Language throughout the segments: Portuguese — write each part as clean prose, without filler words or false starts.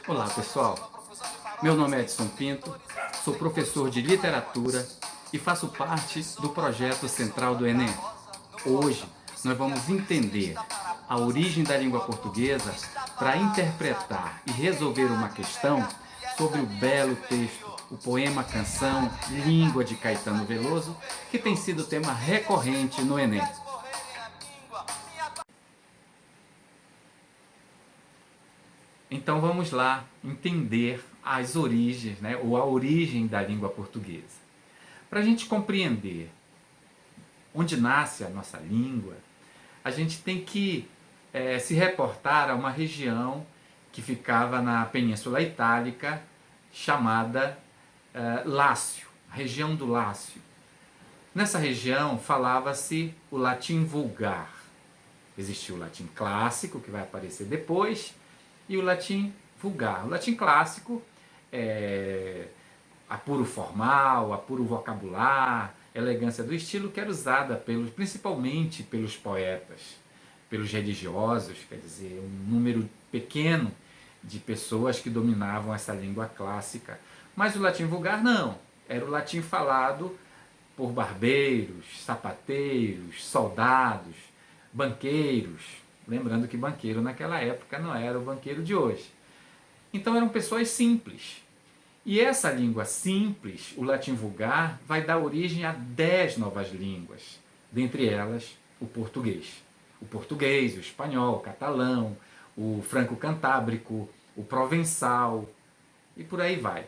Olá pessoal, meu nome é Edson Pinto, sou professor de literatura e faço parte do projeto central do Enem. Hoje nós vamos entender a origem da língua portuguesa para interpretar e resolver uma questão sobre o belo texto, o poema Canção Língua de Caetano Veloso, que tem sido tema recorrente no Enem. Então vamos lá entender as origens, né, ou a origem da língua portuguesa. Para a gente compreender onde nasce a nossa língua, a gente tem que se reportar a uma região que ficava na Península Itálica, chamada Lácio, a região do Lácio. Nessa região falava-se o latim vulgar. Existia o latim clássico, que vai aparecer depois, e o latim vulgar. O latim clássico é apuro formal, apuro vocabular, elegância do estilo, que era usada principalmente pelos poetas, pelos religiosos, quer dizer, um número pequeno de pessoas que dominavam essa língua clássica. Mas o latim vulgar não, era o latim falado por barbeiros, sapateiros, soldados, banqueiros, lembrando que banqueiro naquela época não era o banqueiro de hoje. Então eram pessoas simples. E essa língua simples, o latim vulgar, vai dar origem a 10 novas línguas, dentre elas o português. O português, o espanhol, o catalão, o franco-cantábrico, o provençal e por aí vai.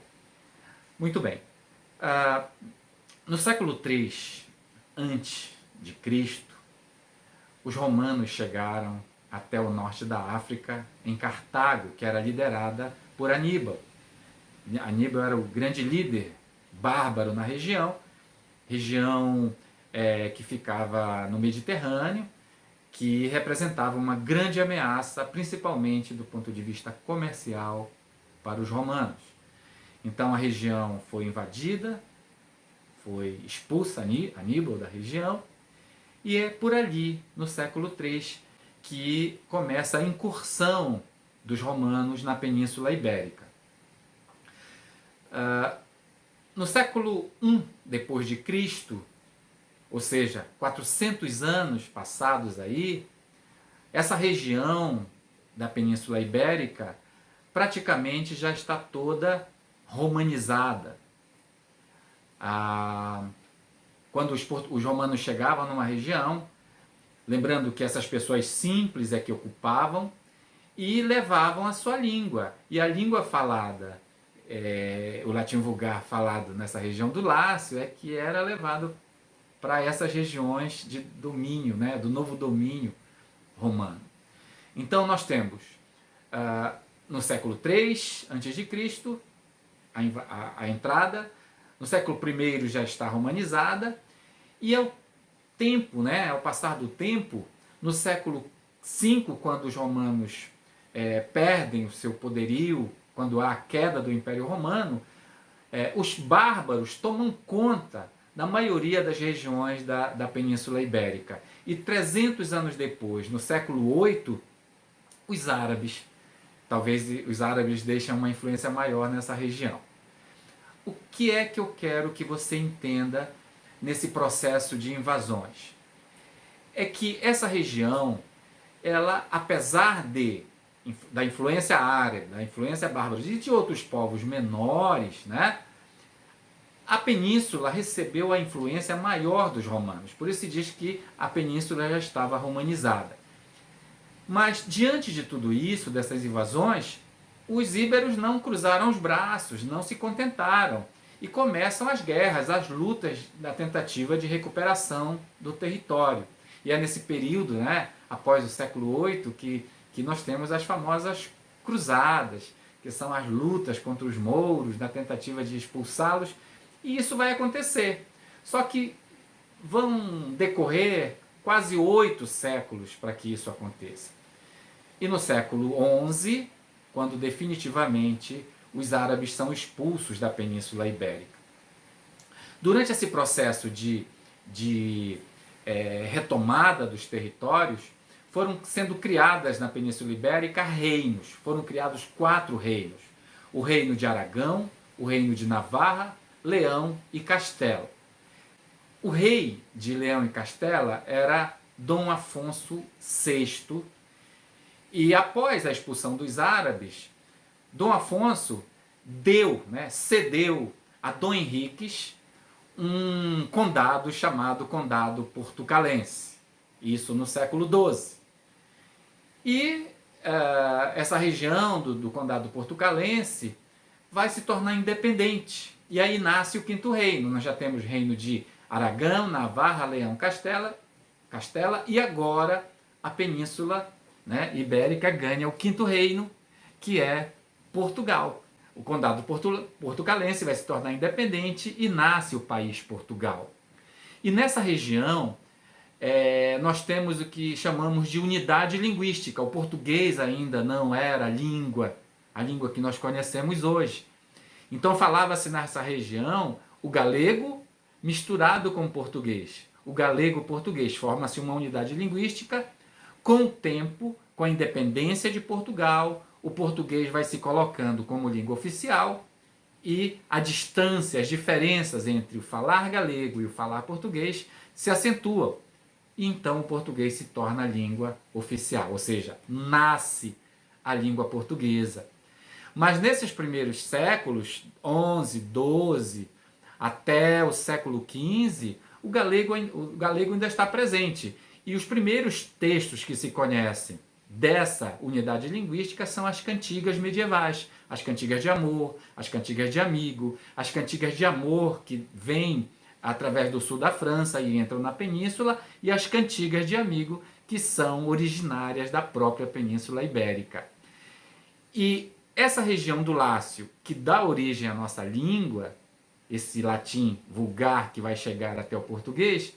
Muito bem. No século III a.C., os romanos chegaram até o norte da África, em Cartago, que era liderada por Aníbal. Aníbal era o grande líder bárbaro na região que ficava no Mediterrâneo, que representava uma grande ameaça, principalmente do ponto de vista comercial, para os romanos. Então a região foi invadida, foi expulsa Aníbal da região, e é por ali, no século III, que começa a incursão dos romanos na Península Ibérica. No século I depois de Cristo, ou seja, 400 anos passados aí, essa região da Península Ibérica praticamente já está toda romanizada. Quando os romanos chegavam numa região, lembrando que essas pessoas simples é que ocupavam e levavam a sua língua. E a língua falada, o latim vulgar falado nessa região do Lácio, é que era levado para essas regiões de domínio, né, do novo domínio romano. Então nós temos, no século III a.C., a entrada. No século I já está romanizada, e ao tempo, né, ao passar do tempo, no século V, quando os romanos perdem o seu poderio, quando há a queda do Império Romano, os bárbaros tomam conta da maioria das regiões da Península Ibérica. E 300 anos depois, no século VIII, os árabes, talvez os árabes deixem uma influência maior nessa região. O que é que eu quero que você entenda nesse processo de invasões? É que essa região, ela, apesar da influência árabe, da influência bárbara e de outros povos menores, né, a península recebeu a influência maior dos romanos. Por isso se diz que a península já estava romanizada. Mas, diante de tudo isso, dessas invasões, os íberos não cruzaram os braços, não se contentaram. E começam as guerras, as lutas da tentativa de recuperação do território. E é nesse período, né, após o século VIII, que nós temos as famosas cruzadas, que são as lutas contra os mouros, na tentativa de expulsá-los. E isso vai acontecer. Só que vão decorrer quase 8 séculos para que isso aconteça. E no século XI, quando definitivamente os árabes são expulsos da Península Ibérica. Durante esse processo de retomada dos territórios, foram sendo criadas na Península Ibérica reinos. Foram criados 4 reinos. O reino de Aragão, o reino de Navarra, Leão e Castela. O rei de Leão e Castela era Dom Afonso VI, e após a expulsão dos árabes, Dom Afonso cedeu a Dom Henriques um condado chamado Condado Portucalense, isso no século XII. E essa região do Condado Portucalense vai se tornar independente. E aí nasce o quinto reino. Nós já temos reino de Aragão, Navarra, Leão, Castela, e agora a Península, né, Ibérica ganha o quinto reino, que é Portugal. O Condado Portucalense vai se tornar independente e nasce o país Portugal. E nessa região nós temos o que chamamos de unidade linguística. O português ainda não era a língua que nós conhecemos hoje. Então falava-se nessa região o galego misturado com o português. O galego-português forma-se uma unidade linguística. Com o tempo, com a independência de Portugal, o português vai se colocando como língua oficial e a distância, as diferenças entre o falar galego e o falar português se acentuam. E então o português se torna a língua oficial, ou seja, nasce a língua portuguesa. Mas nesses primeiros séculos, 11, 12, até o século XV, o galego ainda está presente. E os primeiros textos que se conhecem dessa unidade linguística são as cantigas medievais, as cantigas de amor, as cantigas de amigo, as cantigas de amor que vêm através do sul da França e entram na península, e as cantigas de amigo que são originárias da própria Península Ibérica. E essa região do Lácio, que dá origem à nossa língua, esse latim vulgar que vai chegar até o português,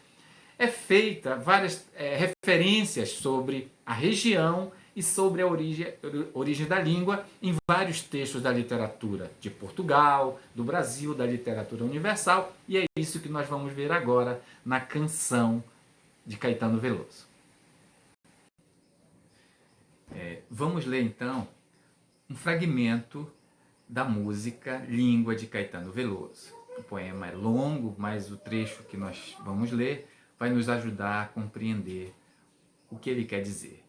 é feita várias referências sobre a região e sobre a origem da língua em vários textos da literatura de Portugal, do Brasil, da literatura universal, e é isso que nós vamos ver agora na canção de Caetano Veloso. Vamos ler então um fragmento da música Língua de Caetano Veloso. O poema é longo, mas o trecho que nós vamos ler vai nos ajudar a compreender o que ele quer dizer.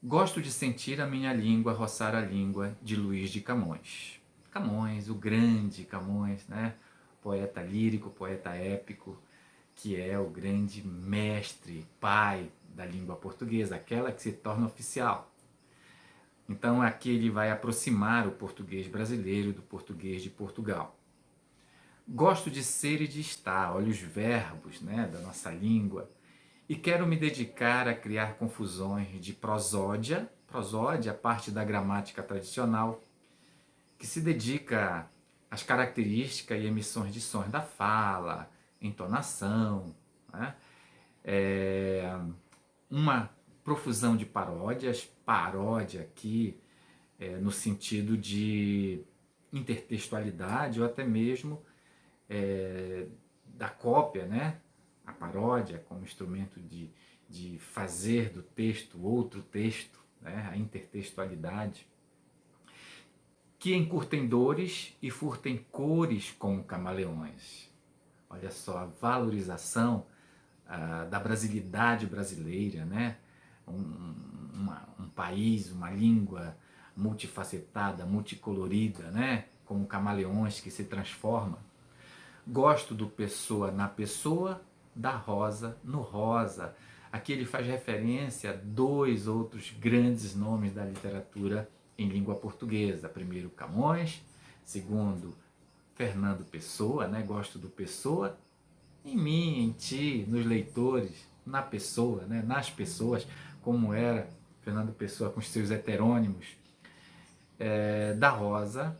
Gosto de sentir a minha língua roçar a língua de Luís de Camões. Camões, o grande Camões, né? Poeta lírico, poeta épico, que é o grande mestre, pai da língua portuguesa, aquela que se torna oficial. Então aqui ele vai aproximar o português brasileiro do português de Portugal. Gosto de ser e de estar, olha os verbos, né, da nossa língua, e quero me dedicar a criar confusões de prosódia, parte da gramática tradicional, que se dedica às características e emissões de sons da fala, entonação, né? Uma profusão de paródias, paródia aqui no sentido de intertextualidade ou até mesmo da cópia, né? A paródia como instrumento de fazer do texto outro texto, né? A intertextualidade, que encurtem dores e furtem cores como camaleões. Olha só a valorização da brasilidade brasileira, né? Um país, uma língua multifacetada, multicolorida, né? Como camaleões que se transformam. Gosto do pessoa na pessoa, da rosa no rosa. Aqui ele faz referência a 2 outros grandes nomes da literatura em língua portuguesa. Primeiro Camões, segundo Fernando Pessoa, né? Gosto do Pessoa, em mim, em ti, nos leitores, na pessoa, né? Nas pessoas, como era Fernando Pessoa com os seus heterônimos, da rosa,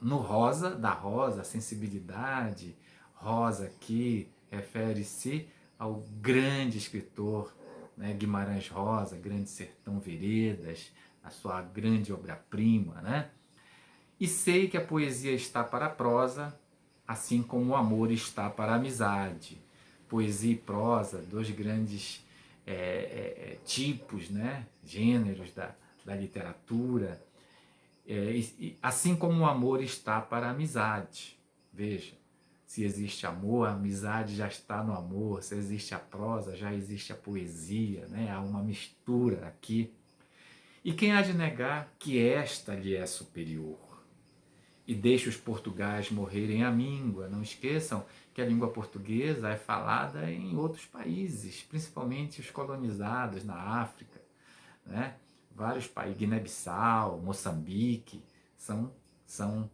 no rosa, da rosa, a sensibilidade, rosa aqui refere-se ao grande escritor, né, Guimarães Rosa, Grande Sertão Veredas, a sua grande obra-prima, né? E sei que a poesia está para a prosa, assim como o amor está para a amizade. poesia e prosa, dois grandes tipos, né? Gêneros da literatura. Assim como o amor está para a amizade. Veja, se existe amor, a amizade já está no amor. Se existe a prosa, já existe a poesia, né? Há uma mistura aqui. E quem há de negar que esta lhe é superior? E deixe os portugais morrerem à míngua. Não esqueçam que a língua portuguesa é falada em outros países, principalmente os colonizados na África, né? Vários países, Guiné-Bissau, Moçambique, são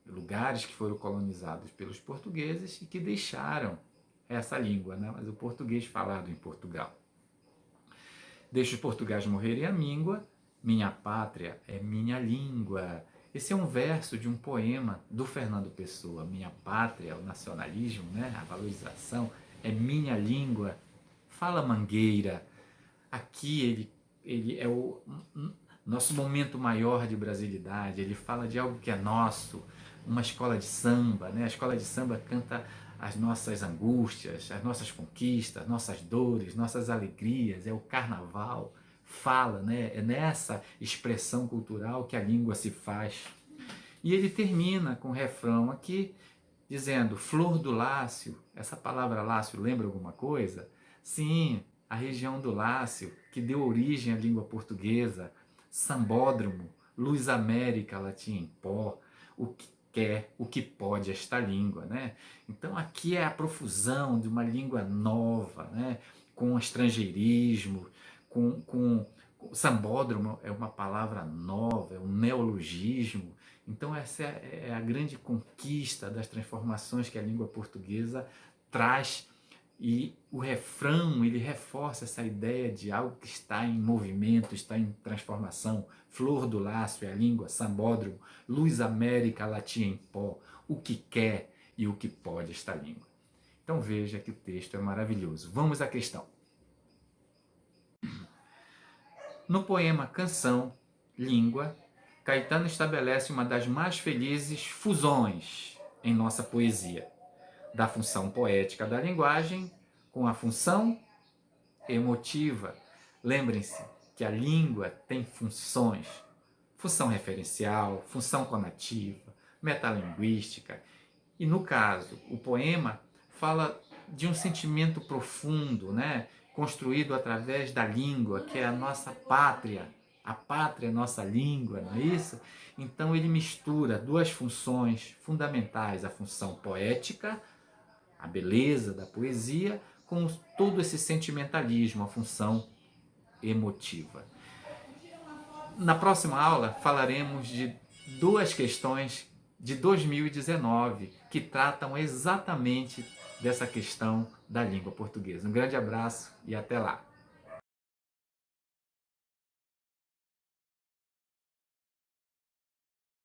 lugares que foram colonizados pelos portugueses e que deixaram essa língua, né? Mas o português falado em Portugal. Deixa os portugais morrerem à míngua, minha pátria é minha língua. Esse é um verso de um poema do Fernando Pessoa. Minha pátria, o nacionalismo, né? A valorização, é minha língua. Fala Mangueira. Aqui ele é o nosso momento maior de brasilidade. Ele fala de algo que é nosso, uma escola de samba, né? A escola de samba canta as nossas angústias, as nossas conquistas, nossas dores, nossas alegrias, é o carnaval, fala, né? É nessa expressão cultural que a língua se faz. E ele termina com o refrão aqui, dizendo, flor do Lácio, essa palavra Lácio lembra alguma coisa? Sim, a região do Lácio, que deu origem à língua portuguesa, sambódromo, luz América, latim em pó, o que quer, o que pode esta língua, né? Então aqui é a profusão de uma língua nova, né? Com estrangeirismo, com sambódromo é uma palavra nova, é um neologismo. Então essa é a grande conquista das transformações que a língua portuguesa traz, e o refrão ele reforça essa ideia de algo que está em movimento, está em transformação. Flor do Lácio é a língua, sambódromo, luz América, latim em pó, o que quer e o que pode esta língua. Então veja que o texto é maravilhoso. Vamos à questão. No poema Canção, Língua, Caetano estabelece uma das mais felizes fusões em nossa poesia, da função poética da linguagem com a função emotiva. Lembrem-se que a língua tem funções, função referencial, função conativa, metalinguística, e no caso, o poema fala de um sentimento profundo, né? Construído através da língua, que é a nossa pátria. A pátria é a nossa língua, não é isso? Então ele mistura duas funções fundamentais, a função poética, a beleza da poesia, com todo esse sentimentalismo, a função emotiva. Na próxima aula falaremos de duas questões de 2019 que tratam exatamente dessa questão da língua portuguesa. Um grande abraço e até lá!